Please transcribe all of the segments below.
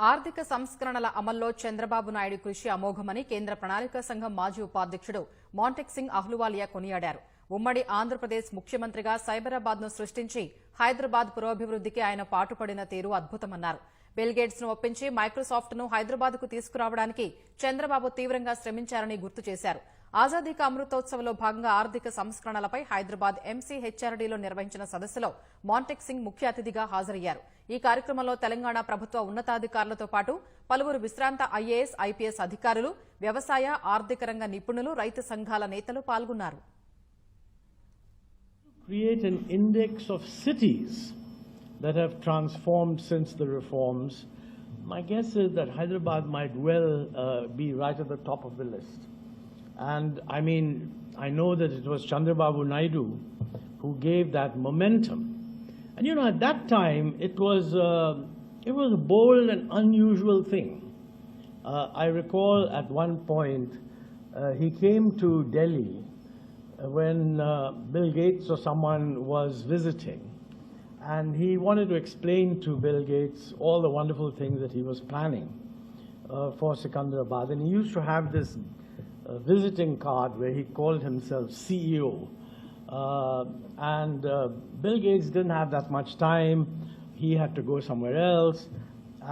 ఆర్థిక సంస్కరణల అమల్లో చంద్రబాబు నాయుడు కృషి అమోఘమని కేంద్ర ప్రణాళిక సంఘం మాజీ ఉపాధ్యక్షుడు మాంటెక్ సింగ్ అహ్లువాలియా కొనియాడారు. ఉమ్మడి ఆంధ్రప్రదేశ్ ముఖ్యమంత్రిగా సైబరాబాద్ను సృష్టించి హైదరాబాద్ పురోభివృద్ధికి ఆయన పాటుపడిన తీరు అద్భుతమన్నారు. బిల్ గేట్స్ ను ఒప్పించి మైక్రోసాఫ్ట్ ను హైదరాబాద్కు తీసుకురావడానికి చంద్రబాబు తీవ్రంగా శ్రమించారని గుర్తు చేశారు. ఆజాదీ కా అమృతోత్సవ్లో భాగంగా ఆర్థిక సంస్కరణలపై హైదరాబాద్ ఎంసీహెచ్ఆర్డీలో నిర్వహించిన సదస్సులో మాంటెక్ సింగ్ ముఖ్య అతిథిగా హాజరయ్యారు. ఈ కార్యక్రమంలో తెలంగాణ ప్రభుత్వ ఉన్నతాధికారులతో పాటు పలువురు విశ్రాంత ఐఏఎస్, ఐపీఎస్ అధికారులు, వ్యవసాయ, ఆర్థిక రంగ నిపుణులు, రైతు సంఘాల నేతలు పాల్గొన్నారు. Create an index of cities that have transformed since the reforms. My guess is that Hyderabad might well be right at the top of the list. And I mean, I know that it was Chandrababu Naidu who gave that momentum. And you know, at that time, it was a bold and unusual thing. I recall at one point he came to Delhi when Bill Gates or someone was visiting, and he wanted to explain to Bill Gates all the wonderful things that he was planning for Secunderabad. And he used to have this visiting card where he called himself CEO. Bill Gates didn't have that much time. He had to go somewhere else.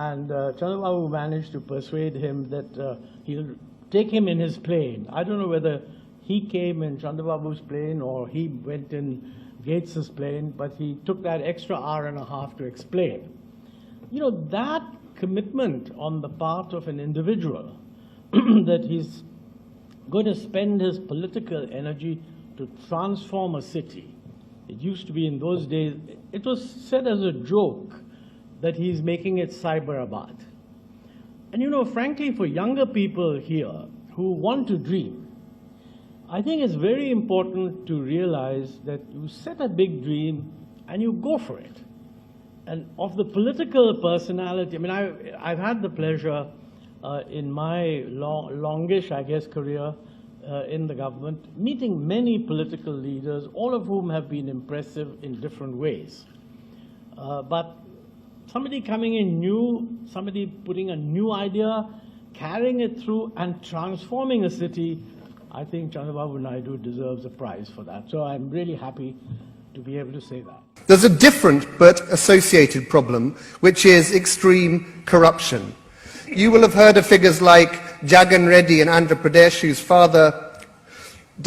And Chandrababu managed to persuade him that he'll take him in his plane. I don't know whether he came in Chandrababu's plane or he went in Gates's plane, but he took that extra hour and a half to explain. You know, that commitment on the part of an individual that he's going to spend his political energy to transform a city. It used to be in those days, it was said as a joke that he's making it Cyberabad. And you know, frankly, for younger people here who want to dream, I think it's very important to realize that you set a big dream and you go for it. And of the political personality, I mean, I've had the pleasure in my longish, I guess, career in the government, meeting many political leaders, all of whom have been impressive in different ways. But somebody coming in new, somebody putting a new idea, carrying it through and transforming a city, I think Chandrababu Naidu deserves a prize for that. So I'm really happy to be able to say that. There's a different but associated problem, which is extreme corruption. You will have heard of figures like Jagan Reddy in Andhra Pradesh, whose father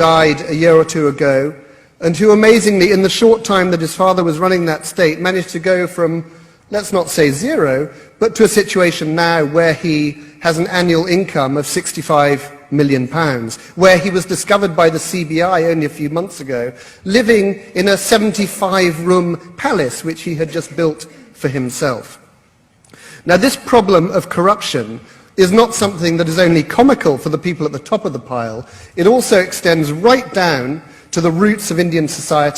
died a year or two ago, and who amazingly, in the short time that his father was running that state, managed to go from, let's not say zero, but to a situation now where he has an annual income of £65 million, where he was discovered by the CBI only a few months ago, living in a 75-room palace which he had just built for himself. Now, this problem of corruption is not something that is only comical for the people at the top of the pile. It also extends right down to the roots of Indian society.